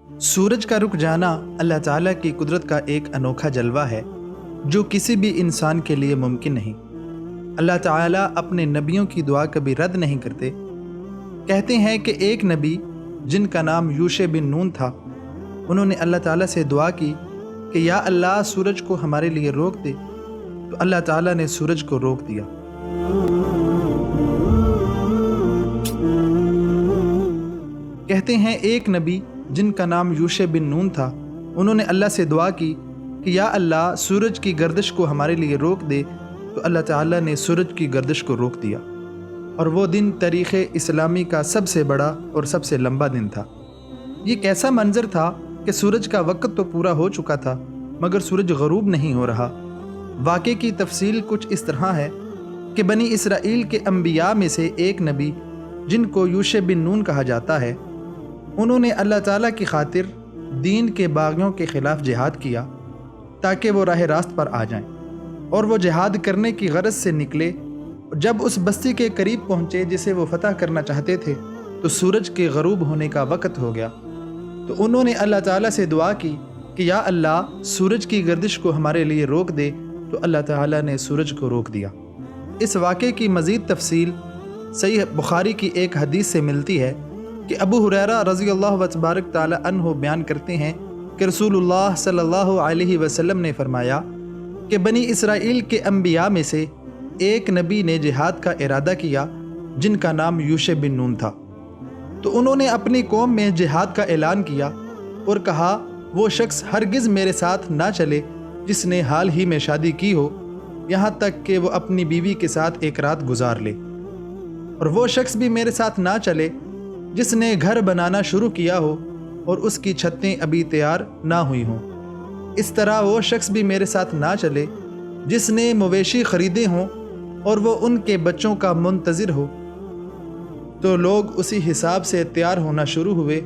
सूरज का रुक जाना अल्लाह ताला की कुदरत का एक अनोखा जलवा है जो किसी भी इंसान के लिए मुमकिन नहीं। अल्लाह ताला अपने नबियों की दुआ कभी रद्द नहीं करते। कहते हैं कि एक नबी जिनका नाम यूशे बिन नून था, उन्होंने अल्लाह ताला से दुआ की कि या अल्लाह सूरज को हमारे लिए रोक दे, तो अल्लाह ताला ने सूरज को रोक दिया। कहते हैं एक नबी जिनका नाम यूशे बिन नून था, उन्होंने अल्लाह से दुआ की कि या अल्लाह सूरज की गर्दिश को हमारे लिए रोक दे, तो अल्लाह ताला ने सूरज की गर्दिश को रोक दिया। और वो दिन तारीख़ इस्लामी का सबसे बड़ा और सबसे लंबा दिन था। ये कैसा मंजर था कि सूरज का वक्त तो पूरा हो चुका था मगर सूरज गरूब नहीं हो रहा। वाक़े की तफसील कुछ इस तरह है कि बनी इसराइल के अंबिया में से एक नबी जिनको यूशे बिन नून कहा जाता है, उन्होंने अल्लाह ताला की खातिर दीन के बागियों के ख़िलाफ़ जिहाद किया ताकि वो राह रास्त पर आ जाएं। और वो जिहाद करने की गरज से निकले। जब उस बस्ती के करीब पहुँचे जिसे वो फतह करना चाहते थे, तो सूरज के गरूब होने का वक़्त हो गया। तो उन्होंने अल्लाह ताला से दुआ की कि या अल्लाह सूरज की गर्दिश को हमारे लिए रोक दे, तो अल्लाह ताला ने सूरज को रोक दिया। इस वाक़े की मज़ीद तफसील सही बुखारी की एक हदीस से मिलती है कि अबू हुरैरा रज़ी अल्लाह तबारक ताला अन्हु बयान करते हैं कि रसूलुल्लाह सल्लल्लाहु अलैहि वसल्लम ने फरमाया कि बनी इसराइल के अंबिया में से एक नबी ने जिहाद का इरादा किया जिनका नाम यूशे बिन नून था। तो उन्होंने अपनी कौम में जिहाद का ऐलान किया और कहा, वो शख्स हरगिज़ मेरे साथ ना चले जिसने हाल ही में शादी की हो, यहाँ तक कि वो अपनी बीवी के साथ एक रात गुजार ले। और वो शख्स भी मेरे साथ ना चले जिसने घर बनाना शुरू किया हो और उसकी छतें अभी तैयार ना हुई हों। इस तरह वो शख्स भी मेरे साथ ना चले जिसने मवेशी ख़रीदे हों और वो उनके बच्चों का मुंतज़िर हो। तो लोग उसी हिसाब से तैयार होना शुरू हुए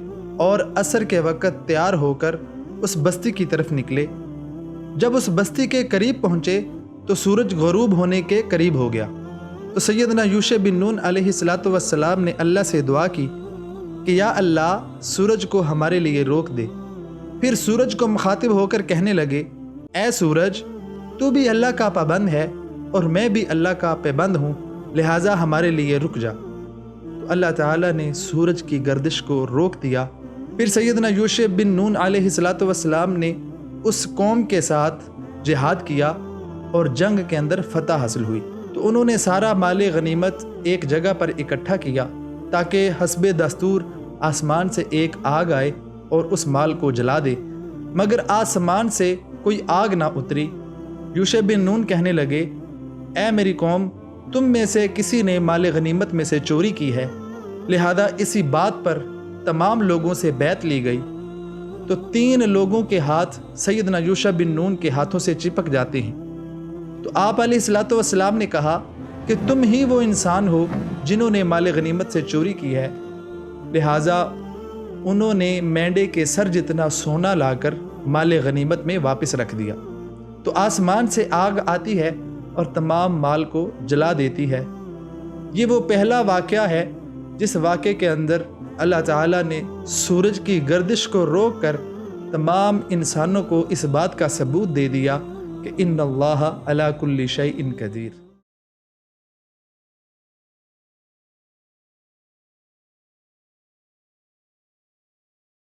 और असर के वक़्त तैयार होकर उस बस्ती की तरफ निकले। जब उस बस्ती के करीब पहुँचे तो सूरज गरूब होने के करीब हो गया। तो सैयदना यूशे बिन नून अलैहिस्सलातु वस्सलाम ने अल्लाह से दुआ की कि या अल्लाह सूरज को हमारे लिए रोक दे। फिर सूरज को मुखातिब होकर कहने लगे, ए सूरज, तू भी अल्लाह का पाबंद है और मैं भी अल्लाह का पाबंद हूँ, लिहाजा हमारे लिए रुक जा। तो अल्लाह ताला ने सूरज की गर्दिश को रोक दिया। फिर सैयदना यूशे बिन नून अलैहिस्सलातु वस्सलाम ने उस कौम के साथ जिहाद किया और जंग के अंदर फतह हासिल हुई। तो उन्होंने सारा माल गनीमत एक जगह पर इकट्ठा किया ताकि हस्बे दस्तूर आसमान से एक आग आए और उस माल को जला दे, मगर आसमान से कोई आग ना उतरी। यूशे बिन नून कहने लगे, ए मेरी कौम, तुम में से किसी ने माल गनीमत में से चोरी की है, लिहाजा इसी बात पर तमाम लोगों से बैत ली गई। तो 3 लोगों के हाथ सैयदना यूशे बिन नून के हाथों से चिपक जाते हैं। तो आप अलैहिस्सलातु वस्सलाम ने कहा कि तुम ही वो इंसान हो जिन्होंने माल गनीमत से चोरी की है। लिहाजा उन्होंने मेंढे के सर जितना सोना लाकर माल गनीमत में वापस रख दिया। तो आसमान से आग आती है और तमाम माल को जला देती है। ये वो पहला वाक़या है जिस वाक़े के अंदर अल्लाह ताला ने सूरज की गर्दिश को रोक कर तमाम इंसानों को इस बात का सबूत दे दिया कि इन्नल्लाह अला कुल्ली शैइन कदीर।